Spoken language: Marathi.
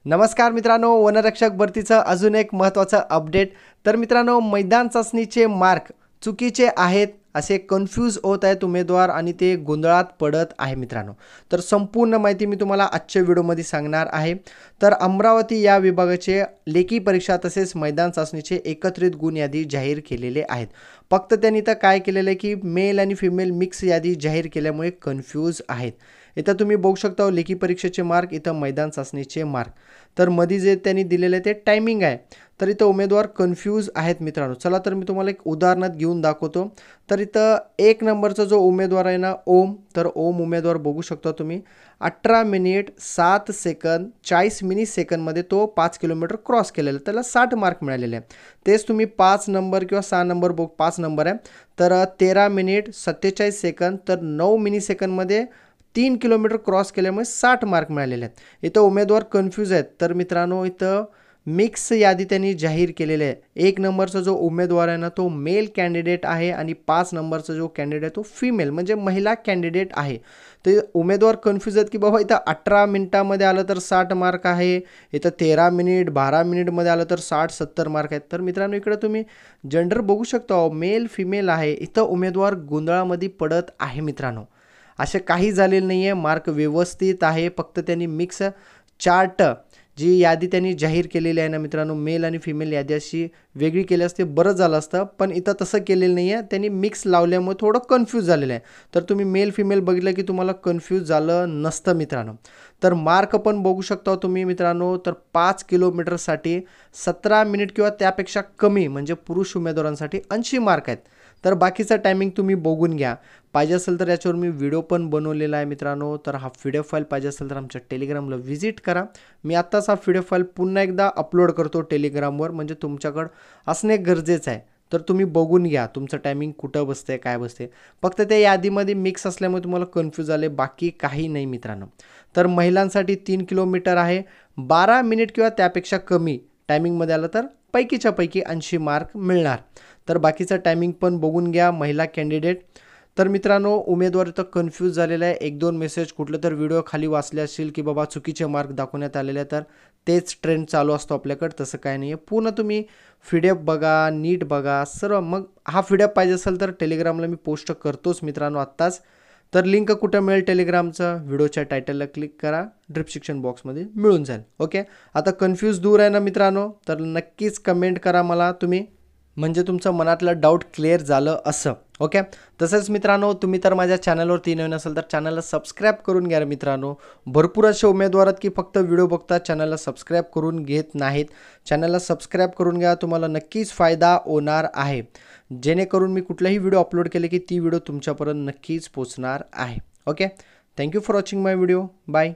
नमस्कार मित्रांनो, वनरक्षक भरतीचं अजून एक महत्त्वाचं अपडेट. तर मित्रांनो, मैदान चाचणीचे मार्क चुकीचे आहेत असे कन्फ्यूज होत आहेत उमेदवार आणि ते गोंधळात पडत आहे मित्रांनो. तर संपूर्ण माहिती मी तुम्हाला आजच्या व्हिडिओमध्ये सांगणार आहे. तर अमरावती या विभागाचे लेखी परीक्षा तसेच मैदान चाचणीचे एकत्रित गुण यादी जाहीर केलेले आहेत. फक्त त्यांनी तर काय केलेलं आहे की मेल आणि फिमेल मिक्स यादी जाहीर केल्यामुळे कन्फ्यूज आहेत. इथं तुम्ही बघू शकता लेखी परीक्षेचे मार्क, इथं मैदान चाचणीचे मार्क. तर मध्ये जे त्यांनी दिलेले ते टायमिंग आहे. तर इथं उमेदवार कन्फ्यूज आहेत मित्रांनो. चला तर मी तुम्हाला एक उदाहरणात घेऊन दाखवतो. तर इथं 1 नंबरचा जो उमेदवार आहे ना ओम, तर ओम उमेदवार बघू शकता तुम्ही 18 मिनिट 7 सेकंद 40 मिली सेकंदमध्ये तो 5 किलोमीटर क्रॉस केलेला, त्याला 60 मार्क मिळालेले आहे. तेच तुम्ही 5 नंबर किंवा 6 नंबर 5 नंबर आहे तर 13 मिनिट 47 सेकंद तर 9 मिली सेकंदमध्ये 3 किलोमीटर क्रॉस केल्यामुळे 60 मार्क मिळालेले आहेत. इथं उमेदवार कन्फ्यूज आहेत. तर मित्रांनो इथं मिक्स यादी त्यांनी जाहीर केलेली आहे. 1 नंबरचा जो उमेदवार आहे ना तो मेल कॅन्डिडेट आहे आणि 5 नंबरचा जो कॅन्डिडेट आहे तो फिमेल म्हणजे महिला कॅन्डिडेट आहे. तर उमेदवार कन्फ्यूज आहेत की बाबा इथं 18 मिनिटामध्ये आलं तर 60 मार्क आहे, इथं 13 मिनिट 12 मिनिटमध्ये आलं तर 60-70 मार्क आहेत. तर मित्रांनो इकडे तुम्ही जेंडर बघू शकता, मेल फिमेल आहे. इथं उमेदवार गोंधळामध्ये पडत आहे मित्रांनो. असे काही झालेलं नाही आहे, मार्क व्यवस्थित आहे. फक्त त्यांनी मिक्स चार्ट जी यादी त्यांनी जाहीर केलेली आहे ना मित्रांनो, मेल आणि फिमेल यादी अशी वेगळी केली असते बरं झालं असतं, पण इथं तसं केलेलं नाही आहे. त्यांनी मिक्स लावल्यामुळे थोडं कन्फ्यूज झालेलं आहे. तर तुम्ही मेल फिमेल बघितलं की तुम्हाला कन्फ्यूज झालं नसतं मित्रांनो. तर मार्क पण बघू शकता तुम्ही मित्रांनो. तर 5 किलोमीटरसाठी 17 मिनिट किंवा त्यापेक्षा कमी म्हणजे पुरुष उमेदवारांसाठी 80 मार्क आहेत. तर बाकीचा टायमिंग तुम्ही बघून घ्या. पाहिजे असेल तर याच्यावर मी व्हिडिओ पण बनवलेला आहे मित्रांनो. तर हा पीडीएफ फाईल पाहिजे असेल तर आमच्या टेलिग्रामला व्हिजिट करा. मी आत्ताच हा पीडीएफ फाईल पुन्हा एकदा अपलोड करतो टेलिग्रामवर, म्हणजे तुमच्याकडं असणे गरजेचं आहे. तर तुम्ही बघून घ्या तुमचं टायमिंग कुठं बसते काय बसते. फक्त त्या यादीमध्ये मिक्स असल्यामुळे तुम्हाला कन्फ्यूज झाले, बाकी काही नाही मित्रांनो. तर महिलांसाठी 3 किलोमीटर आहे, 12 मिनिट किंवा त्यापेक्षा कमी टायमिंगमध्ये आलं तर पैकीच्या पैकी 80 मार्क मिळणार. तर बाकीचं टायमिंग पण बघून घ्या महिला कॅन्डिडेट. तर मित्रांनो उमेदवार इथं कन्फ्यूज झालेला आहे. 1-2 मेसेज कुठलं तर व्हिडिओ खाली वाचले असतील की बाबा चुकीचे मार्क दाखवण्यात आलेले आहे, तर तेच ट्रेंड चालू असतो आपल्याकडं. तसं काय नाही आहे. पूर्ण तुम्ही पीडीएफ बघा, नीट बघा सर्व. मग हा पीडीएफ पाहिजे असेल तर टेलिग्रामला मी पोस्ट करतोच मित्रांनो आत्ताच. तर लिंक कुठं मिळेल टेलिग्रामचं, व्हिडिओच्या टायटलला क्लिक करा, डिस्क्रिप्शन बॉक्समध्ये मिळून जाईल. ओके, आता कन्फ्यूज दूर आहे ना मित्रांनो. तर नक्कीच कमेंट करा मला तुम्ही, म्हणजे तुमचं मनातलं डाऊट क्लिअर झालं असं. ओके, तसंच मित्रांनो तुम्ही तर माझ्या चॅनलवरती नवीन असेल तर चॅनलला सबस्क्राईब करून घ्या मित्रांनो. भरपूर असे उमेदवार आहेत की फक्त व्हिडिओ बघतात, चॅनलला सबस्क्राईब करून घेत नाहीत. चॅनलला सबस्क्राईब करून घ्या, तुम्हाला नक्कीच फायदा होणार आहे. जेणेकरून मी कुठलाही व्हिडिओ अपलोड केले की ती व्हिडिओ तुमच्यापर्यंत नक्कीच पोचणार आहे. Okay, thank you for watching my video. Bye.